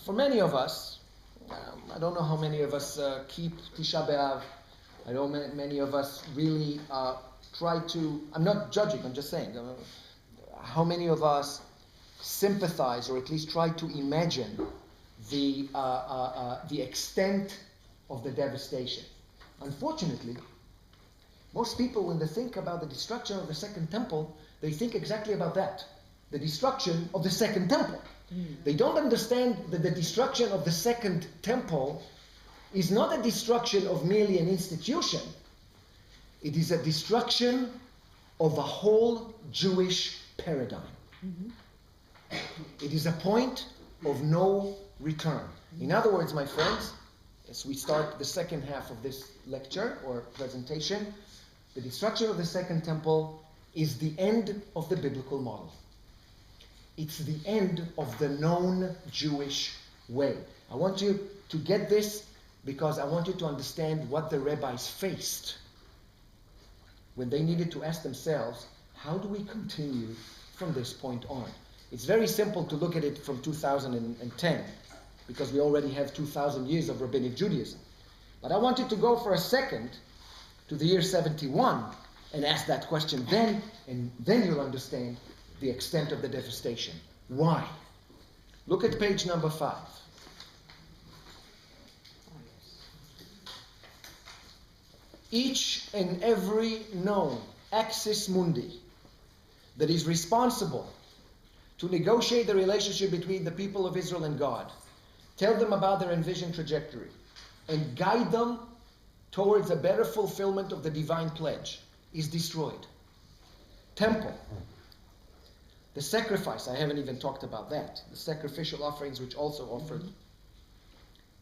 for many of us, I don't know how many of us keep Tisha B'Av. I know many of us really try to, I'm not judging, I'm just saying, how many of us sympathize or at least try to imagine the extent of the devastation. Unfortunately, most people, when they think about the destruction of the Second Temple, they think exactly about that. The destruction of the Second Temple. They don't understand that the destruction of the Second Temple is not a destruction of merely an institution. It is a destruction of a whole Jewish paradigm. It is a point of no return. In other words, my friends, as we start the second half of this lecture or presentation, the destruction of the Second Temple is the end of the biblical model. It's the end of the known Jewish way. I want you to get this because I want you to understand what the rabbis faced when they needed to ask themselves, how do we continue from this point on? It's very simple to look at it from 2010 because we already have 2,000 years of rabbinic Judaism. But I want you to go for a second to the year 71 and ask that question then, and then you'll understand the extent of the devastation. Why? Look at page number 5. Each and every known axis mundi that is responsible to negotiate the relationship between the people of Israel and God, tell them about their envisioned trajectory, and guide them towards a better fulfillment of the divine pledge, is destroyed. Temple. The sacrifice, I haven't even talked about that. The sacrificial offerings which also offered.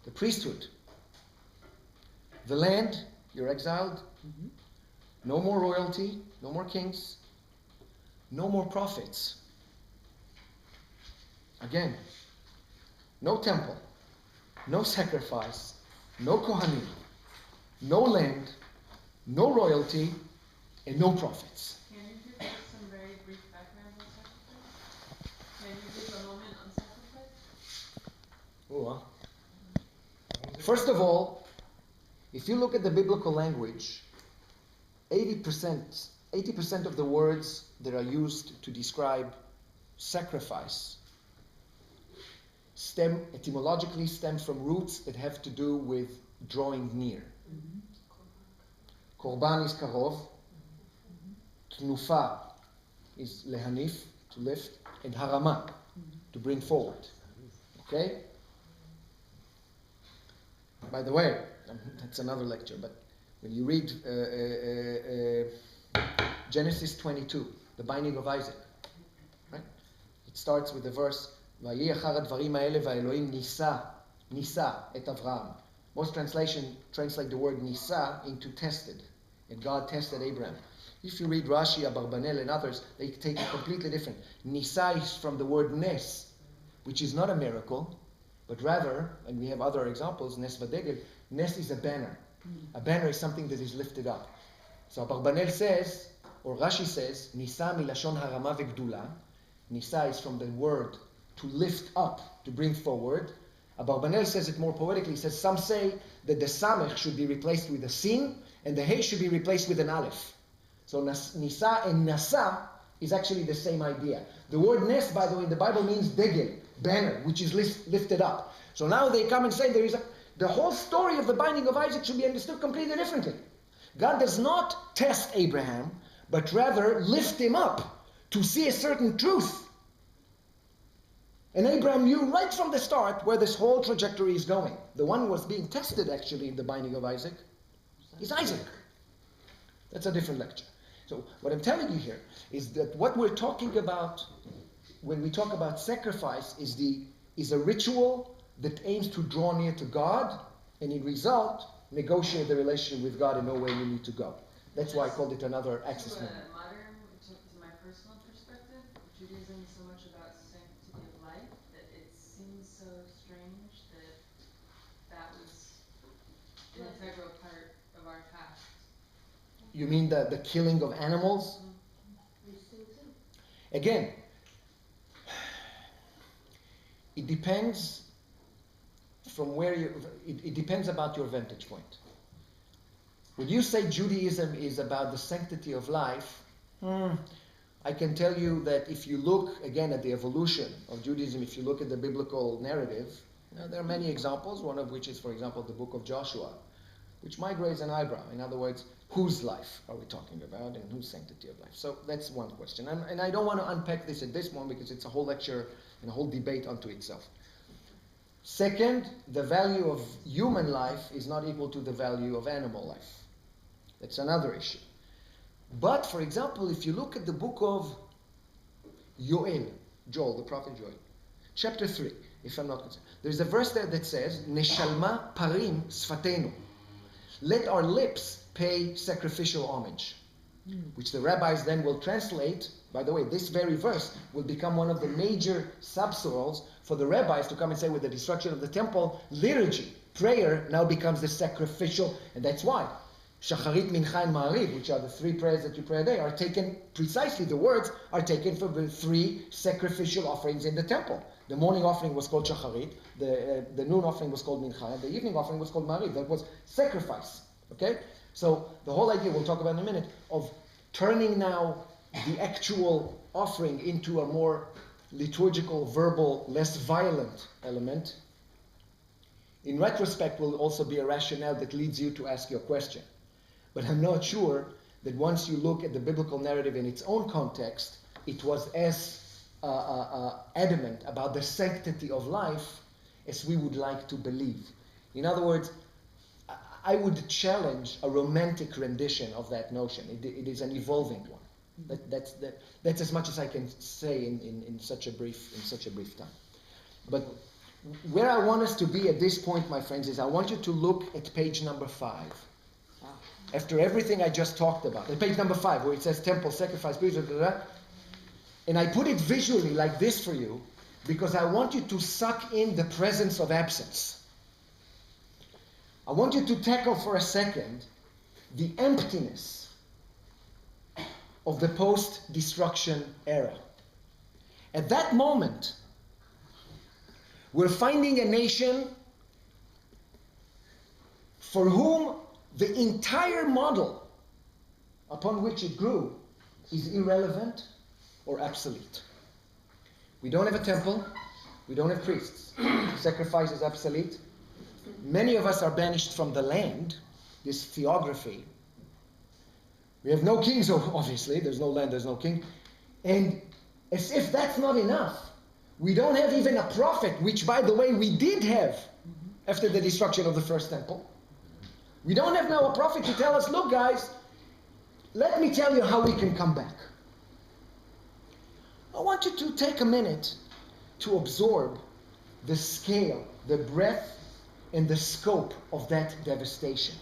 The priesthood. The land, you're exiled. No more royalty, no more kings, no more prophets. Again, no temple, no sacrifice, no Kohanim, no land, no royalty, and no prophets. Can you give us some very brief background on sacrifice? Can you give a moment on sacrifice? First of all, if you look at the biblical language, 80% of the words that are used to describe sacrifice etymologically stem from roots that have to do with drawing near. Korban is karov, tnufa is lehanif, to lift, and harama, to bring forward. Okay? By the way, that's another lecture, but when you read Genesis 22, the binding of Isaac, right? It starts with the verse, ויהי אחר הדברים האלה והאלוהים ניסה את אברהם. Most translation translate the word nisa into tested. And God tested Abraham. If you read Rashi, Abarbanel, and others, they take it completely different. Nisa is from the word nes, which is not a miracle, but rather, and we have other examples, nes vadegel, nes is a banner. A banner is something that is lifted up. So Abarbanel says, or Rashi says, nisa milashon harama v'gdula. Nisa is from the word to lift up, to bring forward. Abarbanel says it more poetically. He says, some say that the samech should be replaced with a sin, and the hey should be replaced with an aleph. So nisa and nasa is actually the same idea. The word nes, by the way, in the Bible means degel, banner, which is lifted up. So now they come and say the whole story of the binding of Isaac should be understood completely differently. God does not test Abraham, but rather lift him up to see a certain truth. And Abraham knew right from the start where this whole trajectory is going. The one who was being tested actually in the binding of Isaac is Isaac. That's a different lecture. So what I'm telling you here is that what we're talking about when we talk about sacrifice is a ritual that aims to draw near to God and in result negotiate the relationship with God and know where you need to go. That's why I called it another axis movement. To my personal perspective, Judaism is so much about sanctity of life that it seems so strange that was an integral part of our past. You mean the killing of animals? Again, it depends from where it depends about your vantage point. When you say Judaism is about the sanctity of life, I can tell you that if you look again at the evolution of Judaism, if you look at the biblical narrative, there are many examples, one of which is, for example, the book of Joshua, which might raise an eyebrow. In other words, whose life are we talking about and whose sanctity of life? So that's one question. And I don't want to unpack this at this moment because it's a whole lecture and a whole debate unto itself. Second, the value of human life is not equal to the value of animal life. That's another issue. But, for example, if you look at the book of Joel, the prophet Joel, chapter 3, if I'm not concerned, there's a verse there that says, Neshalma parim sfatenu. Let our lips pay sacrificial homage. Which the rabbis then will translate. By the way, this very verse will become one of the major subsorals for the rabbis to come and say, with the destruction of the temple, liturgy, prayer now becomes the sacrificial, and that's why Shacharit, Mincha, and Ma'ariv, which are the three prayers that you pray a day, are taken, precisely the words are taken from the three sacrificial offerings in the temple. The morning offering was called Shacharit, the noon offering was called Mincha, and the evening offering was called Ma'ariv. That was sacrifice. Okay? So the whole idea, we'll talk about in a minute, of turning now the actual offering into a more liturgical, verbal, less violent element, in retrospect will also be a rationale that leads you to ask your question. But I'm not sure that once you look at the biblical narrative in its own context, it was as adamant about the sanctity of life as we would like to believe. In other words, I would challenge a romantic rendition of that notion. It is an evolving one. That's as much as I can say in such a brief time. But where I want us to be at this point, my friends, is I want you to look at page number 5. After everything I just talked about, at page number 5, where it says temple, sacrifice, blah, blah, blah, and I put it visually like this for you, because I want you to suck in the presence of absence. I want you to tackle for a second the emptiness of the post-destruction era. At that moment, we're finding a nation for whom the entire model upon which it grew is irrelevant or obsolete. We don't have a temple. We don't have priests. Sacrifice is obsolete. Many of us are banished from the land, this theography. We have no kings, obviously. There's no land, there's no king. And as if that's not enough, we don't have even a prophet, which, by the way, we did have after the destruction of the first temple. We don't have now a prophet to tell us, look, guys, let me tell you how we can come back. I want you to take a minute to absorb the scale, the breadth, and the scope of that devastation.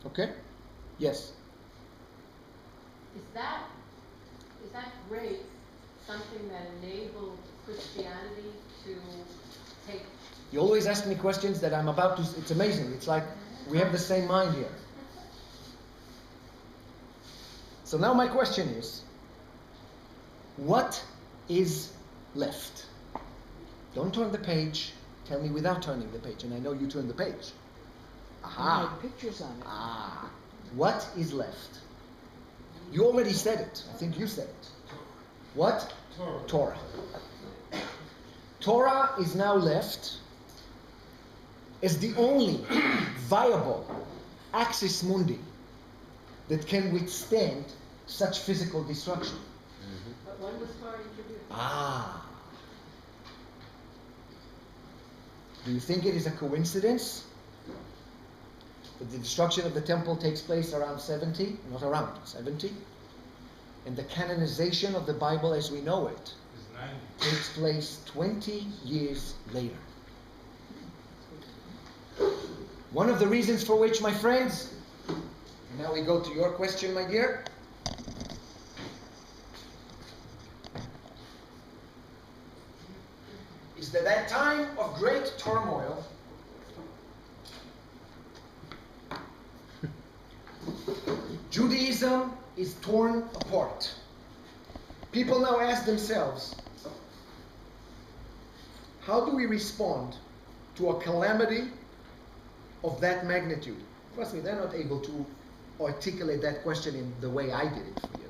Okay? Yes? Is that grace something that enabled Christianity to take... You always ask me questions that I'm about to... It's amazing. It's like we have the same mind here. So now my question is, what is left? Don't turn the page. Tell me without turning the page. And I know you turn the page. Aha. I had pictures on it. Ah. What is left? You already said it. I think you said it. What? Torah. Torah is now left as the only viable axis mundi that can withstand such physical destruction. But when was Torah introduced? Ah. Do you think it is a coincidence that the destruction of the temple takes place around 70? Not around, 70. And the canonization of the Bible as we know it takes place 20 years later. One of the reasons for which, my friends, and now we go to your question, my dear, is that at time of great turmoil, Judaism is torn apart. People now ask themselves, How do we respond to a calamity of that magnitude? Trust me, they're not able to articulate that question in the way I did it for you.